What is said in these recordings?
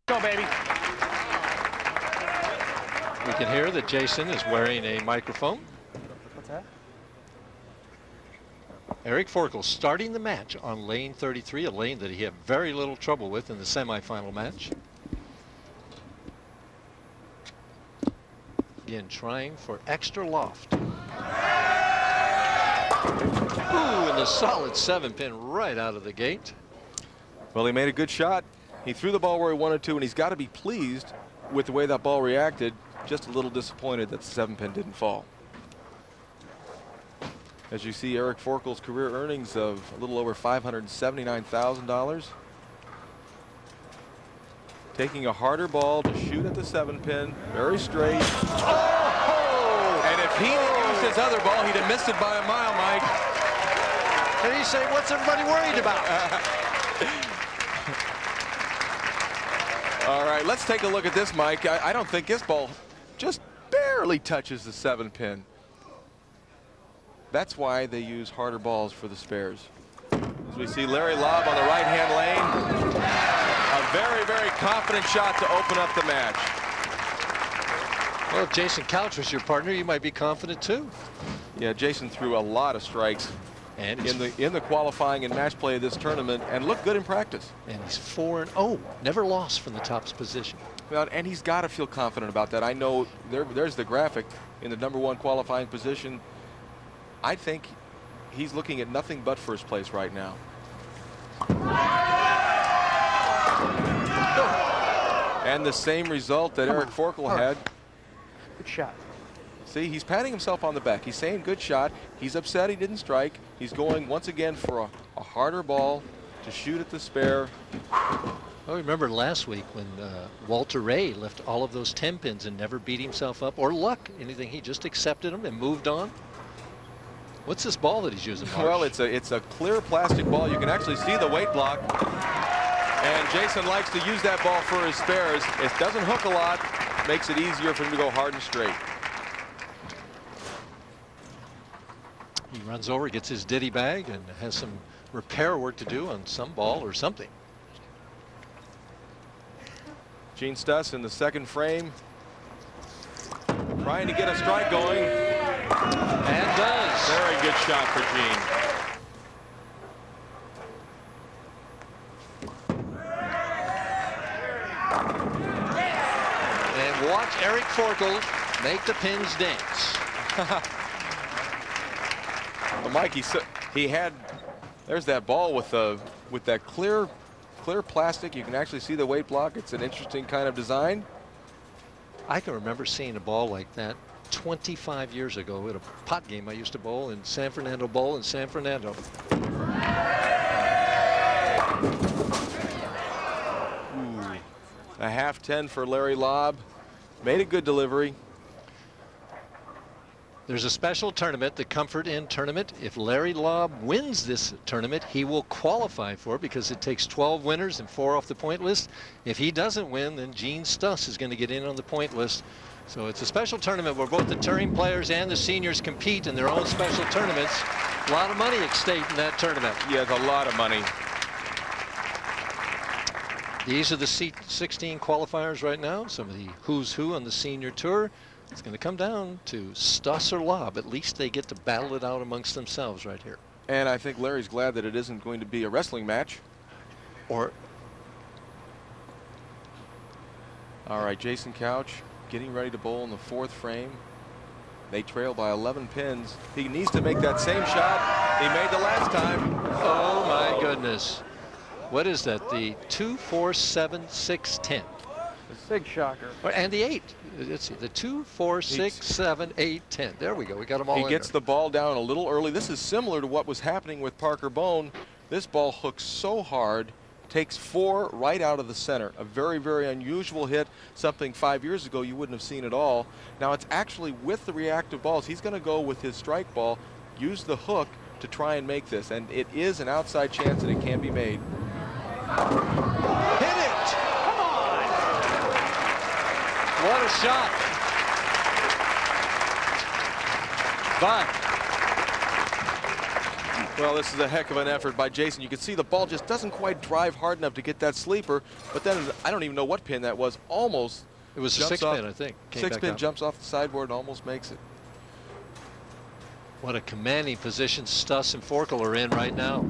Go, baby. We can hear that Jason is wearing a microphone. What's that? Eric-Forkel starting the match on lane 33, a lane that he had very little trouble with in the semifinal match. Again, trying for extra loft. Ooh, and a solid 7-pin right out of the gate. Well, he made a good shot. He threw the ball where he wanted to, and he's got to be pleased with the way that ball reacted. Just a little disappointed that the 7-pin didn't fall. As you see, Eric-Forkel's career earnings of a little over $579,000. Taking a harder ball to shoot at the 7-pin, very straight. Oh! And if he had used his other ball, he'd have missed it by a mile, Mike. And he's saying, what's everybody worried about? All right, let's take a look at this, Mike. I don't think this ball just barely touches the 7-pin. That's why they use harder balls for the spares. As we see Larry-Laub on the right-hand lane. A very, very confident shot to open up the match. Well, if Jason Couch was your partner, you might be confident too. Yeah, Jason threw a lot of strikes and in the qualifying and match play of this tournament, and looked good in practice. And he's 4-0, never lost from the tops position. Well, and he's got to feel confident about that. I know there's the graphic in the #1 qualifying position. I think he's looking at nothing but first place right now. And the same result that Eric-Forkel had. Good shot. See, he's patting himself on the back. He's saying good shot. He's upset he didn't strike. He's going once again for a harder ball to shoot at the spare. I remember last week when Walter Ray left all of those 10 pins and never beat himself up or luck, anything. He just accepted them and moved on. What's this ball that he's using, Marsh? Well, it's a clear plastic ball. You can actually see the weight block. And Jason likes to use that ball for his spares. It doesn't hook a lot, makes it easier for him to go hard and straight. He runs over, gets his ditty bag, and has some repair work to do on some ball or something. Gene-Stus in the second frame, trying to get a strike going. And does. Very good shot for Gene. And watch Eric-Forkel make the pins dance. Well, Mike, he had, there's that ball with that clear plastic. You can actually see the weight block. It's an interesting kind of design. I can remember seeing a ball like that 25 years ago at a pot game I used to bowl in San Fernando Bowl in San Fernando. Ooh. A half 10 for Larry-Laub. Made a good delivery. There's a special tournament, the Comfort Inn tournament. If Larry-Laub wins this tournament, he will qualify for it because it takes 12 winners and 4 off the point list. If he doesn't win, then Gene-Stus is going to get in on the point list. So it's a special tournament where both the touring players and the seniors compete in their own special tournaments. A lot of money at stake in that tournament. Yeah, it's a lot of money. These are the 16 qualifiers right now, some of the who's who on the senior tour. It's going to come down to Stus or Laub. At least they get to battle it out amongst themselves right here. And I think Larry's glad that it isn't going to be a wrestling match. Or. All right, Jason Couch getting ready to bowl in the 4th frame. They trail by 11 pins. He needs to make that same shot he made the last time. Oh my goodness. What is that? The 2, 4, 7, 6, 10. Big shocker. And the 8. Let's see. The 2, 4, 6, 7, 8, 10. There we go. We got them all in He gets the ball down a little early. This is similar to what was happening with Parker Bone. This ball hooks so hard, takes 4 right out of the center. A very, very unusual hit, something 5 years ago you wouldn't have seen at all. Now it's actually with the reactive balls. He's going to go with his strike ball, use the hook to try and make this. And it is an outside chance that it can be made. Hit it! Come on! What a shot. But Well, this is a heck of an effort by Jason. You can see the ball just doesn't quite drive hard enough to get that sleeper, but then I don't even know what pin that was. Almost. It was a 6-pin, I think. Six-pin jumps off the sideboard and almost makes it. What a commanding position Stus and Forkel are in right now.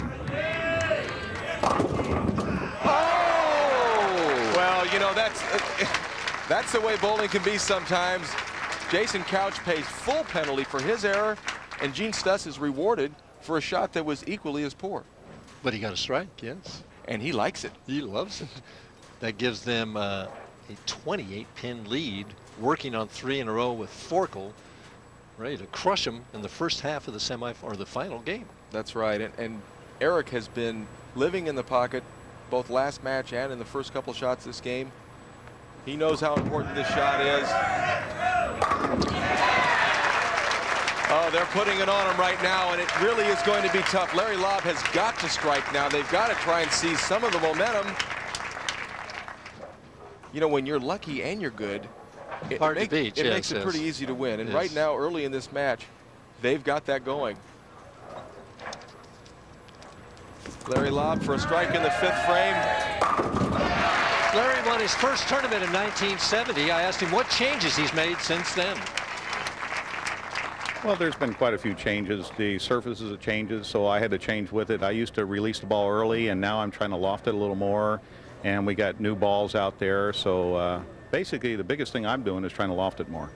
Oh! Well, you know, that's the way bowling can be sometimes. Jason Couch pays full penalty for his error, and Gene-Stus is rewarded for a shot that was equally as poor. But he got a strike, yes. And he likes it. He loves it. That gives them a 28-pin lead, working on 3 in a row with Forkel, ready to crush him in the first half of the or the final game. That's right. And Eric has been living in the pocket both last match and in the first couple shots this game. He knows how important this shot is. Oh, they're putting it on him right now, and it really is going to be tough. Larry-Laub has got to strike now. They've got to try and seize some of the momentum. You know, when you're lucky and you're good, it makes it pretty easy to win. And right now, early in this match, they've got that going. Larry-Laub for a strike in the 5th frame. Larry won his first tournament in 1970. I asked him what changes he's made since then. Well, there's been quite a few changes. The surfaces have changes, so I had to change with it. I used to release the ball early, and now I'm trying to loft it a little more. And we got new balls out there, so basically the biggest thing I'm doing is trying to loft it more.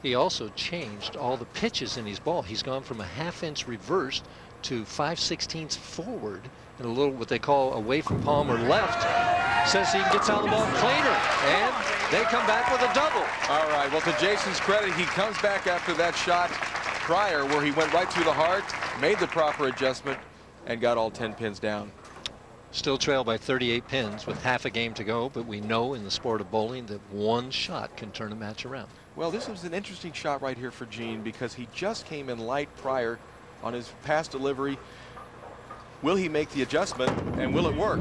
He also changed all the pitches in his ball. He's gone from a 1/2 inch reversed to 5/16 forward and a little what they call away from palm or left. Says he gets out of the ball cleaner, and they come back with a double. All right, well, to Jason's credit, he comes back after that shot prior where he went right through the heart, made the proper adjustment, and got all 10 pins down. Still trailed by 38 pins with half a game to go, but we know in the sport of bowling that one shot can turn a match around. Well, this was an interesting shot right here for Gene because he just came in light prior on his pass delivery. Will he make the adjustment, and will it work?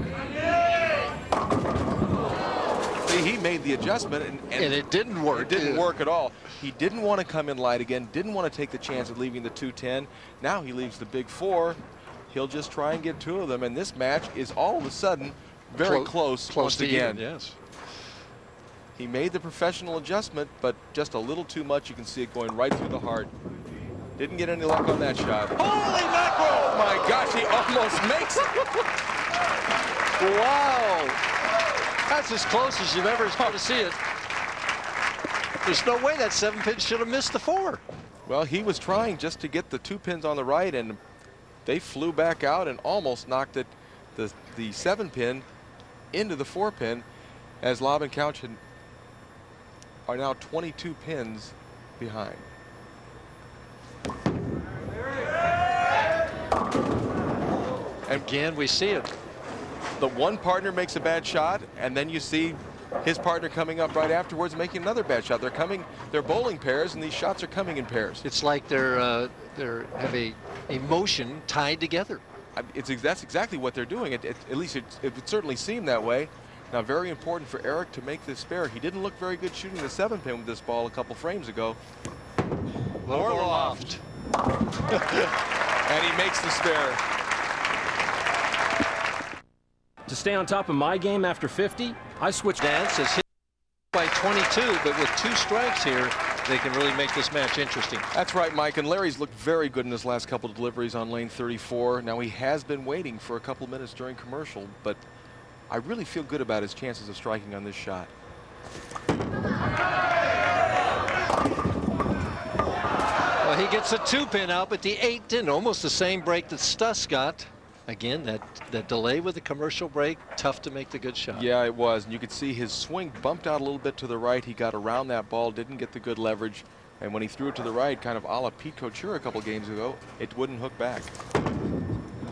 See, he made the adjustment, and it didn't work. It didn't work at all. He didn't want to come in light again, didn't want to take the chance of leaving the 210. Now he leaves the big 4. He'll just try and get 2 of them, and this match is all of a sudden very close once again. Even, yes. He made the professional adjustment, but just a little too much. You can see it going right through the heart. Didn't get any luck on that shot. Holy mackerel! Oh my gosh, he almost makes it. Wow. That's as close as you've ever going to see it. There's no way that 7-pin should have missed the 4. Well, he was trying just to get the 2 pins on the right, and they flew back out and almost knocked it, the 7-pin into the 4-pin, as Laub and Couch are now 22 pins behind. Again, we see it. The one partner makes a bad shot, and then you see his partner coming up right afterwards making another bad shot. They're bowling pairs, and these shots are coming in pairs. It's like they're have a emotion tied together. That's exactly what they're doing. At least it would certainly seem that way. Now, very important for Eric to make this spare. He didn't look very good shooting the 7-pin with this ball a couple frames ago. Lower loft. And he makes the spare. To stay on top of my game after 50, I switched. Dance is hit by 22, but with 2 strikes here, they can really make this match interesting. That's right, Mike, and Larry's looked very good in his last couple of deliveries on lane 34. Now, he has been waiting for a couple minutes during commercial, but I really feel good about his chances of striking on this shot. Well, he gets a 2-pin out, but the 8 didn't. Almost the same break that Stus got. Again, that delay with the commercial break, tough to make the good shot. Yeah, it was. And you could see his swing bumped out a little bit to the right. He got around that ball, didn't get the good leverage. And when he threw it to the right, kind of a la Pete Couture a couple games ago, it wouldn't hook back.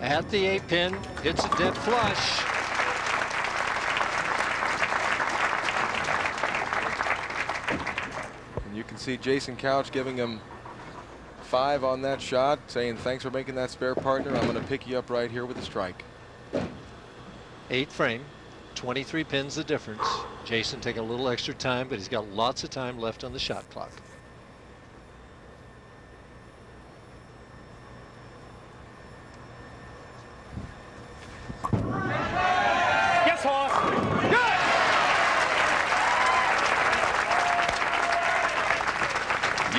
At the 8-pin, hits a dead flush. And you can see Jason Couch giving him 5 on that shot, saying thanks for making that spare, partner. I'm going to pick you up right here with a strike. 8 frame, 23 pins the difference. Jason taking a little extra time, but he's got lots of time left on the shot clock.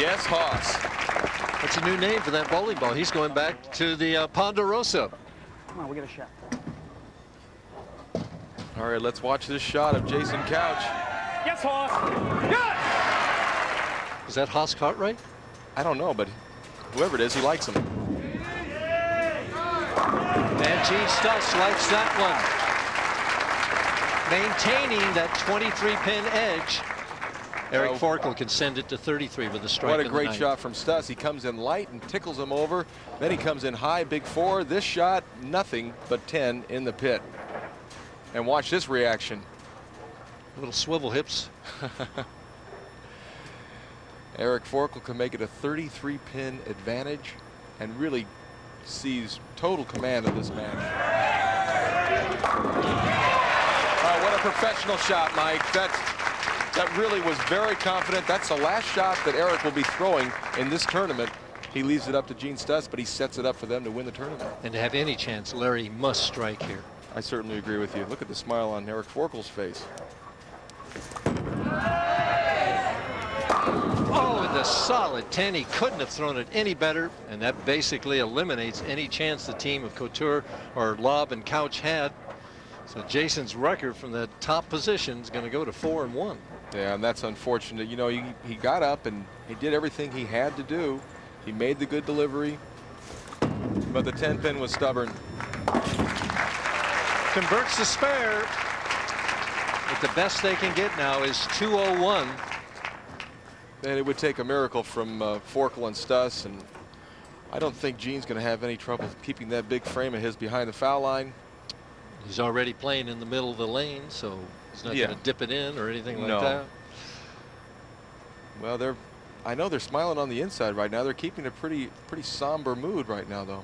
Yes, Haas. That's a new name for that bowling ball. He's going back to the Ponderosa. Come on, we get a shot. All right, let's watch this shot of Jason Couch. Yes, Haas. Good. Is that Haas Cartwright? I don't know, but whoever it is, he likes him. And Gene-Stus likes that one. Maintaining that 23-pin edge. Eric-Forkel can send it to 33 with a strike. What a in the great ninth. shot from Stus. He comes in light and tickles him over. Then he comes in high, big four. This shot, nothing but 10 in the pit. And watch this reaction. Little swivel hips. Eric-Forkel can make it a 33-pin advantage and really sees total command of this match. Oh, what a professional shot, Mike. That really was very confident. That's the last shot that Eric will be throwing in this tournament. He leaves it up to Gene-Stus, but he sets it up for them to win the tournament. And to have any chance, Larry must strike here. I certainly agree with you. Look at the smile on Eric-Forkel's face. Oh, and the solid 10. He couldn't have thrown it any better, and that basically eliminates any chance the team of Couture or Laub and Couch had. So Jason's record from the top position is going to go to 4-1. Yeah, and that's unfortunate. You know, he got up and he did everything he had to do. He made the good delivery, but the 10-pin was stubborn. Converts the spare, but the best they can get now is 201. And it would take a miracle from Forkel and Stus, and I don't think Gene's going to have any trouble keeping that big frame of his behind the foul line. He's already playing in the middle of the lane, so he's not going to dip it in or anything like that. Well, I know they're smiling on the inside right now. They're keeping a pretty somber mood right now, though.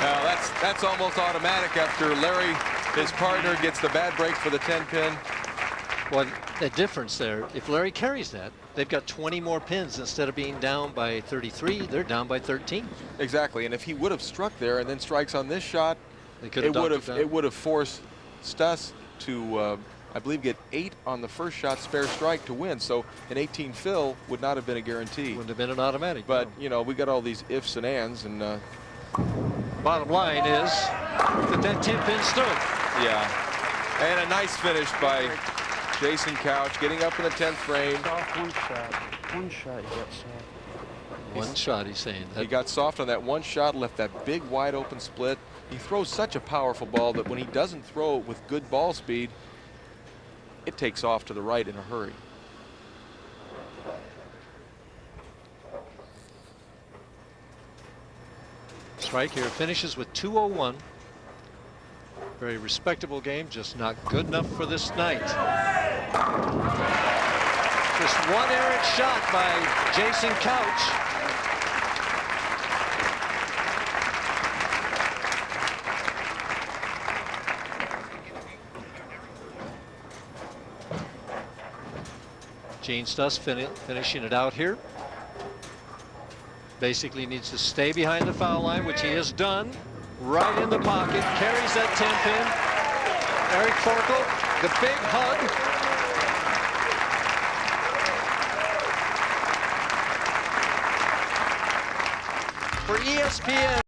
Now that's almost automatic after Larry, his partner, gets the bad break for the 10-pin. Well, the difference there, if Larry carries that, they've got 20 more pins. Instead of being down by 33, they're down by 13. Exactly, and if he would have struck there and then strikes on this shot, it would have forced Stus to, I believe, get 8 on the first shot spare strike to win. So an 18 fill would not have been a guarantee. Wouldn't have been an automatic. But you know, we got all these ifs and ands, and bottom line is that 10-pin stood. Yeah, and a nice finish by Jason Couch, getting up in the 10th frame. Soft one shot. One shot you got soft. One shot, he's saying. He got soft on that one shot, left that big wide open split. He throws such a powerful ball that when he doesn't throw it with good ball speed, it takes off to the right in a hurry. Strike here finishes with 201. Very respectable game, just not good enough for this night. Just one errant shot by Jason Couch. Gene-Stus finishing it out here. Basically needs to stay behind the foul line, which he has done. Right in the pocket, carries that 10-pin. Eric-Forkel, the big hug. For ESPN.